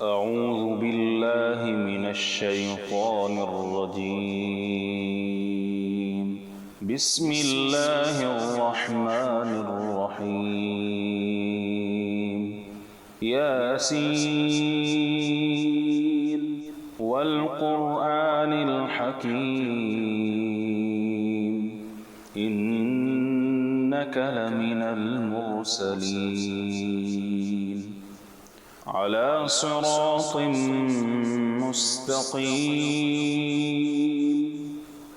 أعوذ بالله من الشيطان الرجيم. بسم الله الرحمن الرحيم. ياسين والقرآن الحكيم إنك لمن المرسلين على صراط مستقيم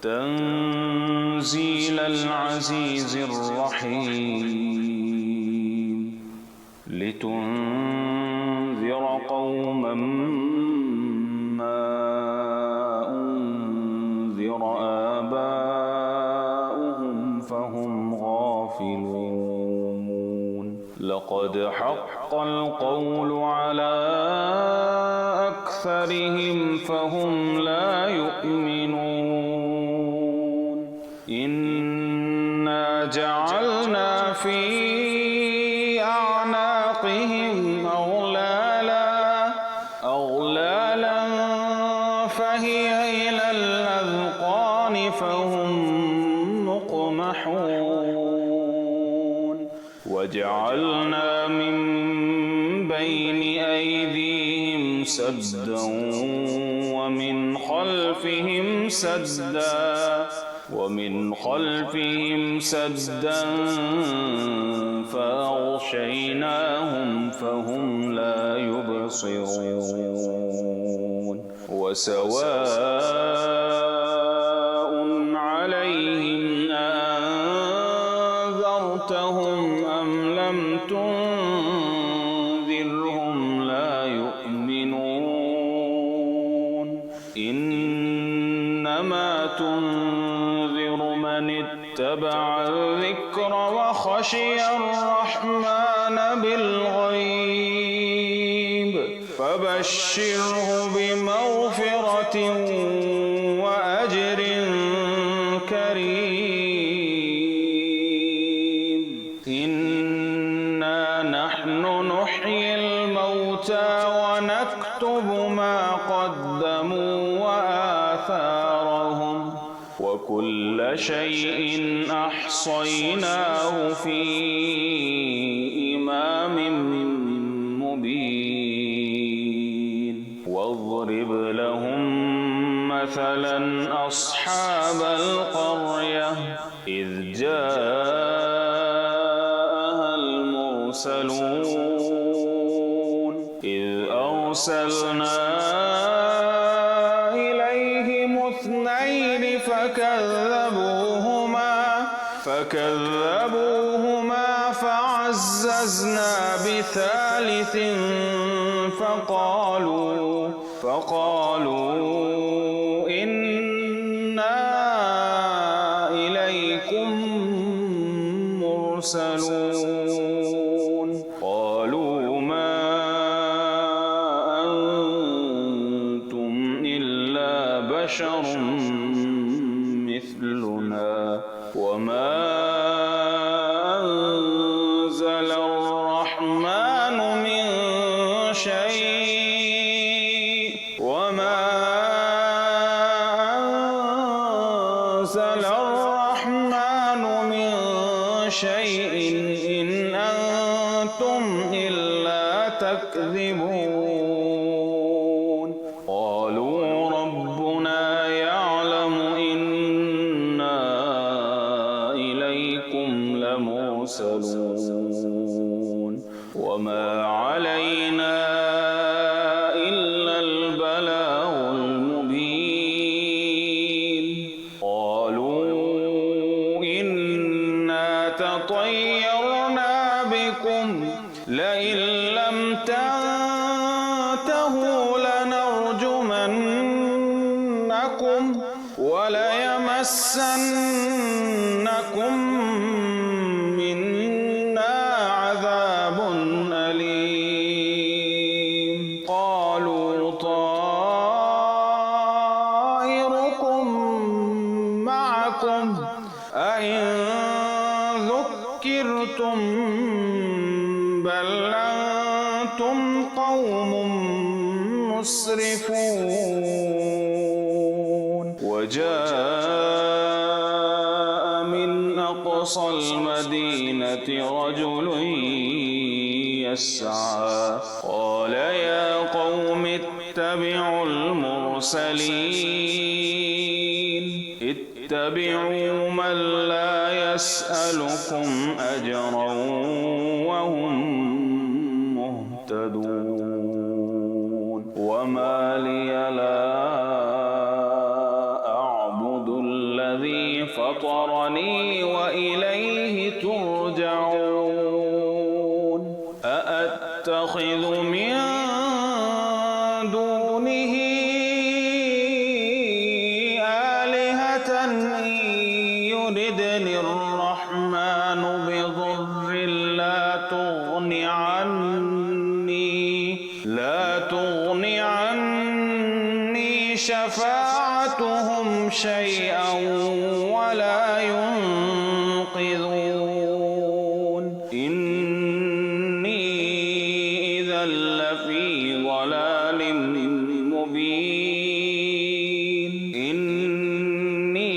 تنزيل العزيز الرحيم لتنذر قوما ما أنذر آباؤهم فهم غافلون لقد حق القول على أكثرهم فهم لا يؤمنون إنا جعلنا في أعناقهم أغلالا فهي إلى الأذقان فهم مقمحون وجعلنا من بين أيديهم سدا ومن خلفهم سدا فأغشيناهم فهم لا يبصرون وسواء عليهم أنذرتهم أم لم تنذرهم لا يؤمنون إنما تنذر من اتبع الذكر وخشي الرحمن بالغيب فبشره بمغفرة وأجر كريم إنا نحن نحيي الموتى ونكتب ما قدموا وآثارهم وكل شيء أحصيناه في إمام مبين واضرب لهم مثلا أصحاب القرية إذ جاءها المرسلون إذ أرسلنا إليهم اثنين فكذبوهما فعززنا بثالث فقالوا إنا إليكم مرسلون قالوا ما أنتم إلا بشر مثلنا وما أنزل الرحمن من شيء إن أنتم إلا تكذبون قالوا ربنا يعلم إنا إليكم لمرسلون وما علينا إلا البلاغ المبين قالوا إنا تطيرنا بكم لئن لم تنتهوا لنرجمنكم وليمسنكم منا عذاب أليم قالوا طائركم معكم أئن ذكرتم بل أنتم قوم مسرفون وجاء من أقصى المدينة رجل يسعى قال يا قوم اتبعوا المرسلين اتبعوا من لا يسألكم أجرا وهم مهتدون وما لي لا أعبد الذي فطرني وإليه ترجعون أأتخذ من دونه آلهة إن يردني الرحمن بضر لا تغن عني شفاعتهم شيئا ولا ينقذون إني إذا لفي ضلال مبين إني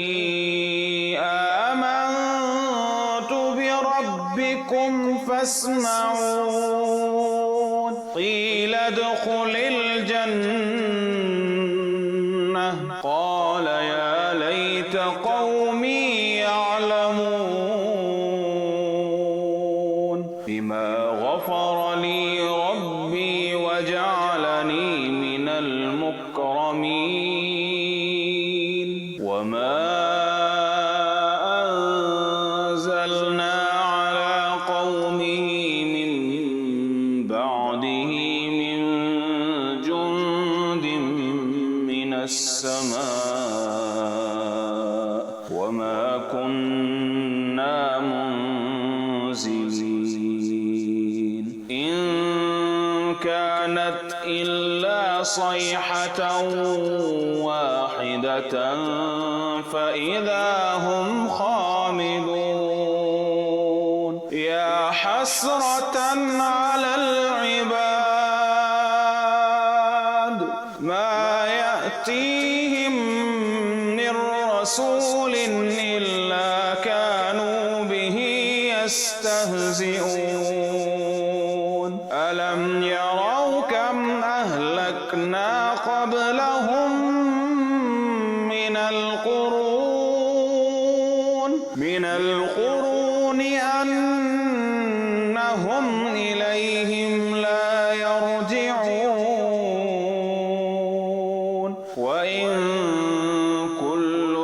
آمنت بربكم فاسمعون قيل ادخل الجنة قال يا ليت قومي يعلمون بما غفر لي ربي وجعلني من المكرمين وما أنزلنا على قومه من بعده من جند من السماء وما كنا منزلين إن كانت إلا صيحة واحدة فإذا هم خامدون يا حسرة على العباد ما يأتيهم من رسول إلا كانوا به يستهزئون ألم يروا كم أهلكنا قبلهم من القرون أنهم إليهم لا يرجعون وإن كل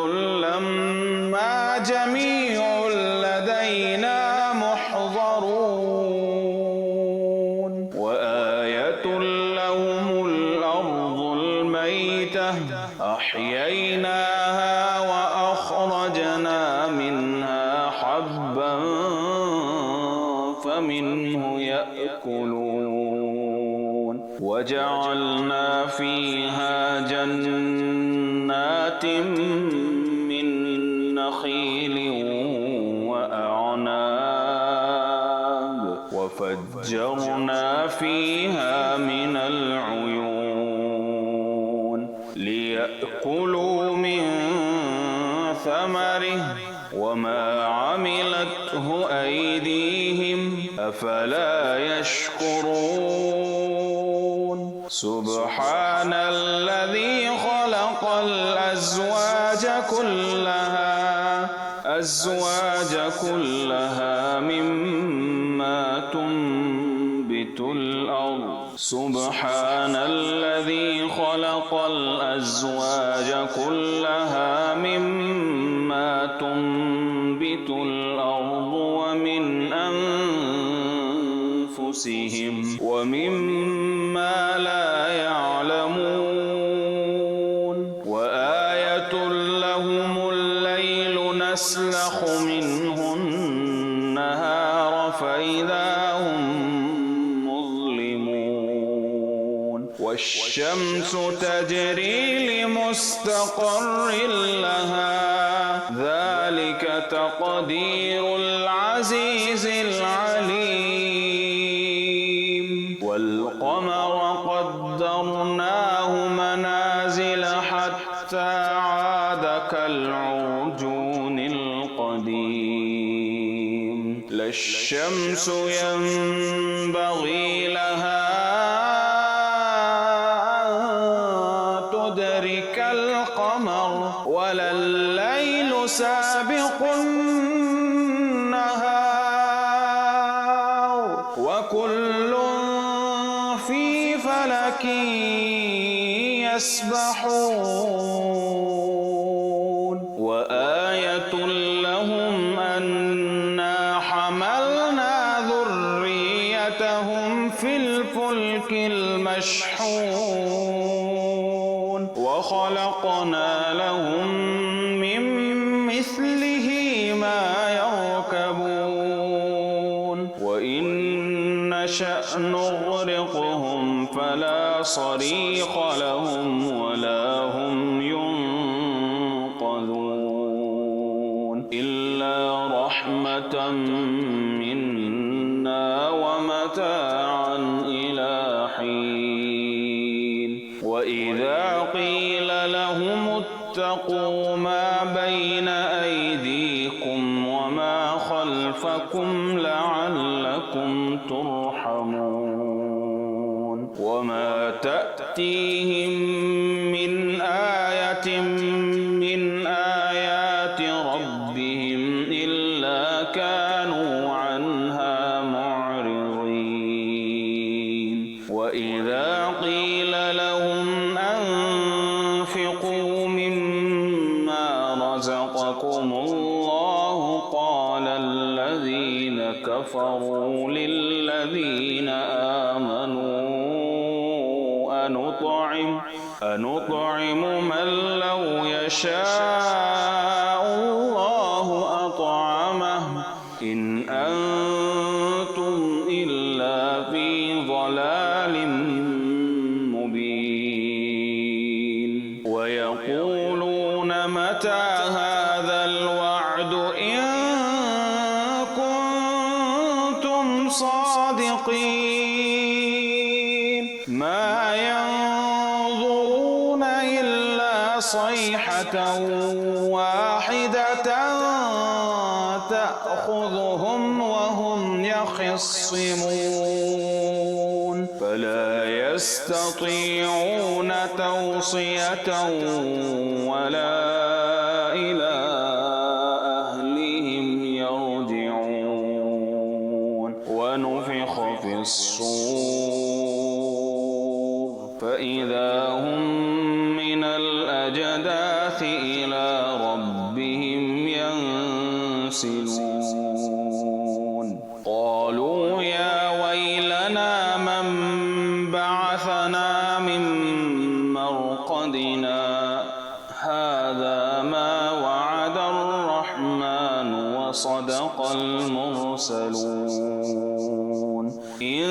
لما جميع لدينا محضرون وآية لهم الأرض الميتة أحييناها وأخرجنا منها حبا فمنه يأكلون وجعلنا فيها جنات من نخيل وأعناب وفجرنا فيها من العيون ليأكلوا من ثمره وما عملته أيديهم أفلا يشكرون سبحان الذي خلق الأزواج كلها مما تنبت الأرض سبحان الذي خلق الأزواج كلها مما تنبت الأرض ومن أنفسهم ومما لا يعلمون وآية لهم الليل نسلخ منه النهار فإذا هم مظلمون والشمس تجري لمستقر لها ذلك تقدير العزيز العليم والقمر قدرناه وقدرناه منازل حتى عاد كالعرجون القديم لا الشمس ينبغي لها أن تدرك القمر ولا الليل سابق النهار وكل في فلك يسبحون وآية لهم أنا حملنا ذريتهم في الفلك المشحون وخلقنا لهم من مثله ما يركبون وإن نشأ نغرقهم فلا صريخ لهم ولا هم ينقذون إلا رحمة منا ومتاعا إلى حين وإذا قيل لهم اتقوا ما بين أيديكم وما خلفكم لعلكم ترحمون وما تأتيهم من آية من آيات ربهم إلا كانوا عنها معرضين وإذا قيل لهم أنفقوا مما رزقكم الله قال الذين كفروا للذين آمنوا أنطعم من لو يشاء الله أطعمه إن أنتم إلا في ضلال مبين ويقولون متى هذا الوعد إن كنتم صادقين ما ينظرون إلا صيحة واحدة تأخذهم وهم يخصمون فلا يستطيعون توصية ولا إلى أهلهم يرجعون ونفخ في الصور فإذا هم من الأجداث إلى ربهم ينسلون قالوا يا ويلنا من بعثنا من مرقدنا هذا ما وعد الرحمن وصدق المرسلون إن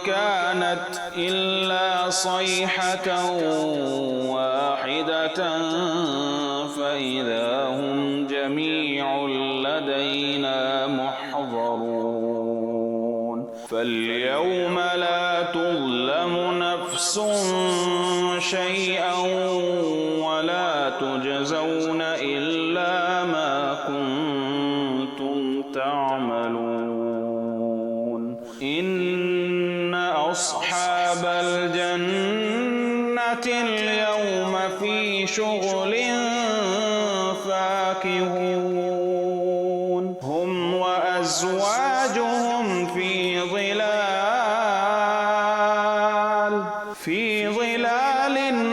كانت إلا صيحة واحدة فإذا هم جميع لدينا محضرون فاليوم لا تظلم نفس شيئا ولا تجزون إلا ما كنتم تعملون إن أصحاب الجنة اليوم في شغل فاكهون هم وأزواجهم في ظلال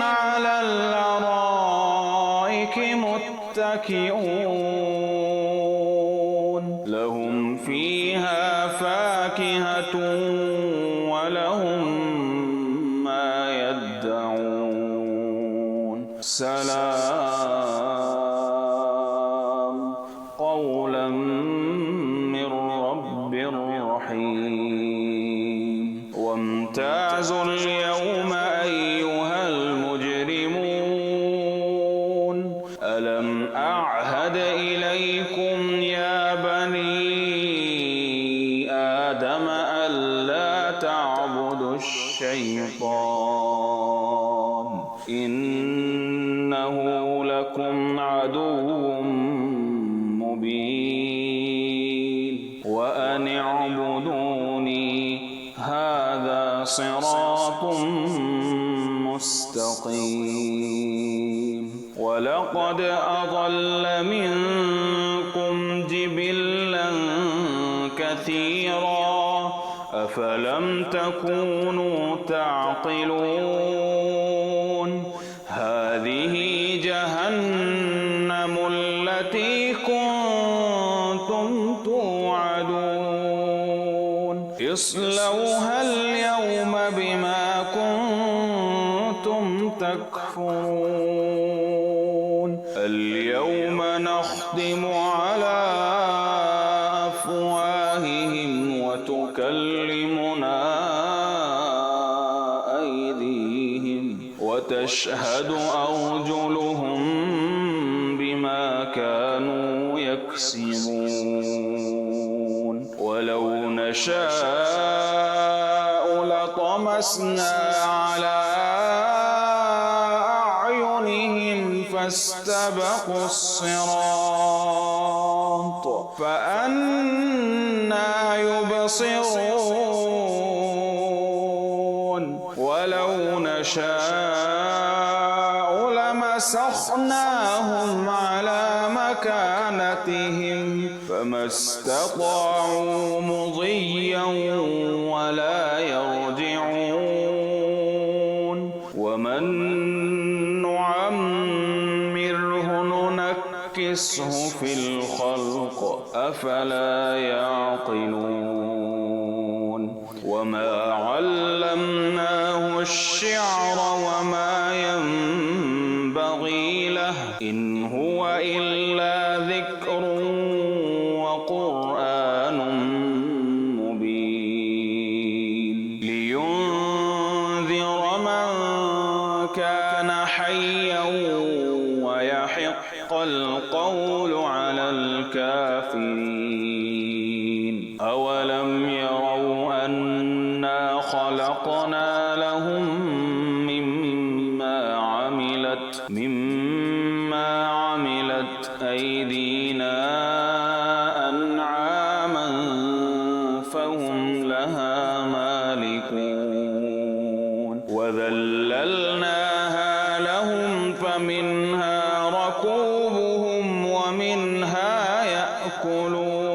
على الأرائك متكئون لهم فيها فاكهة ولهم ما يدعون سلام قولا من رب رحيم وامتازوا اليوم أيها المجرمون ألم أعهد إليكم يا بني آدم ألا تعبدوا الشيطان إنه لكم عدو مبين وأن اعبدوني هذا صراط مستقيم ولقد أضل منكم جبلا كثيرا أفلم تكونوا تعقلون هذه جهنم التي كنتم توعدون اصلوها اليوم بما كنتم تكفرون اليوم نختم على أفواههم وتكلمنا أيديهم وتشهد أرجلهم بما كانوا يكسبون ولو نشاء لطمسنا على أعينهم فاستبقوا الصراط فأنى يبصرون ولو نشاء لمسخناهم على مكانتهم فما استطاعوا مضيا ولا يرجعون ومن نعمره ننكسه في الخلق أفلا يعقلون وما علمناه الشعر وما ينبغي له إن هو إلا ذكر وقرآن مبين لينذر من كان حيا ويحق القول على الكافرين أولم يروا أنا خلقنا لهم مما عملت أيدينا أنعاما فهم لها مالكون وذللناها لهم فمنها ركوبهم ومنها يأكلون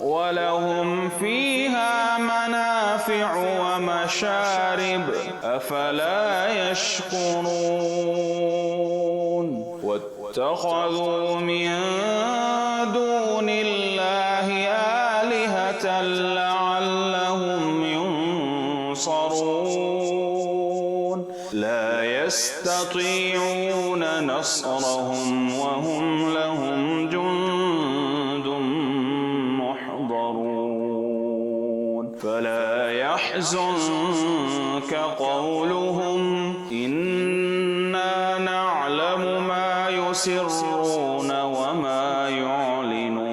ولهم فيها منافع ومشارب أفلا يشكرون واتخذوا من دون الله آلهة لعلهم ينصرون لا يستطيعون نصرهم وهم لهم جند محضرون فلا يحزنك قولهم إنا نعلم ما يسرون وما يعلنون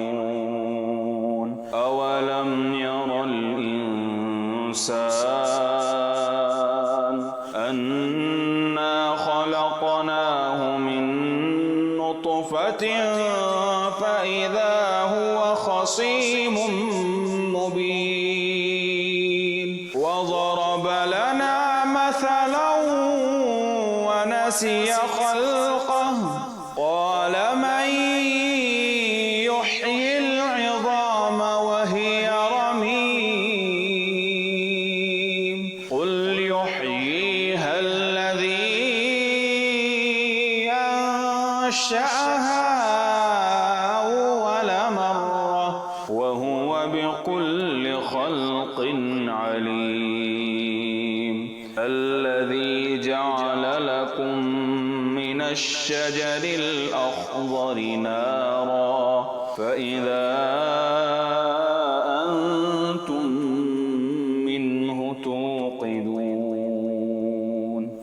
أولم ير الإنسان أنا خلقناه من نطفة فإذا هو خصيم مبين وضرب لنا مثلا ونسي خلقه قال من يحيي العظام وهي رميم قل يحييها الذي أنشأها أول مرة وهو بكل خلق عليم الذي جعل لكم من الشجر الأخضر نارا فإذا أنتم منه توقدون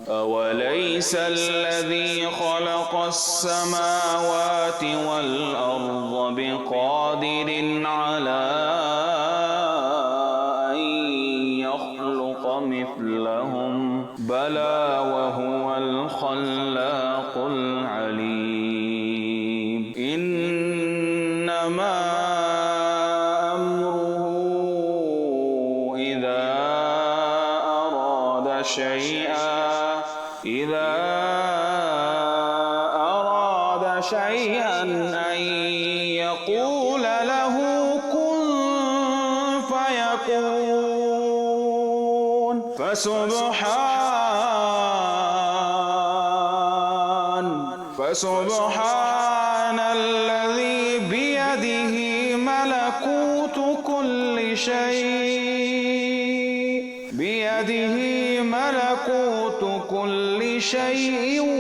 أوليس الذي خلق السماوات والأرض بقادر على أن يخلق مثلهم بلى وهو الخلاق العليم إنما أمره إذا أراد شيئا أن يقول له كن فيكون فسبحان الذي بيده ملكوت كل شيء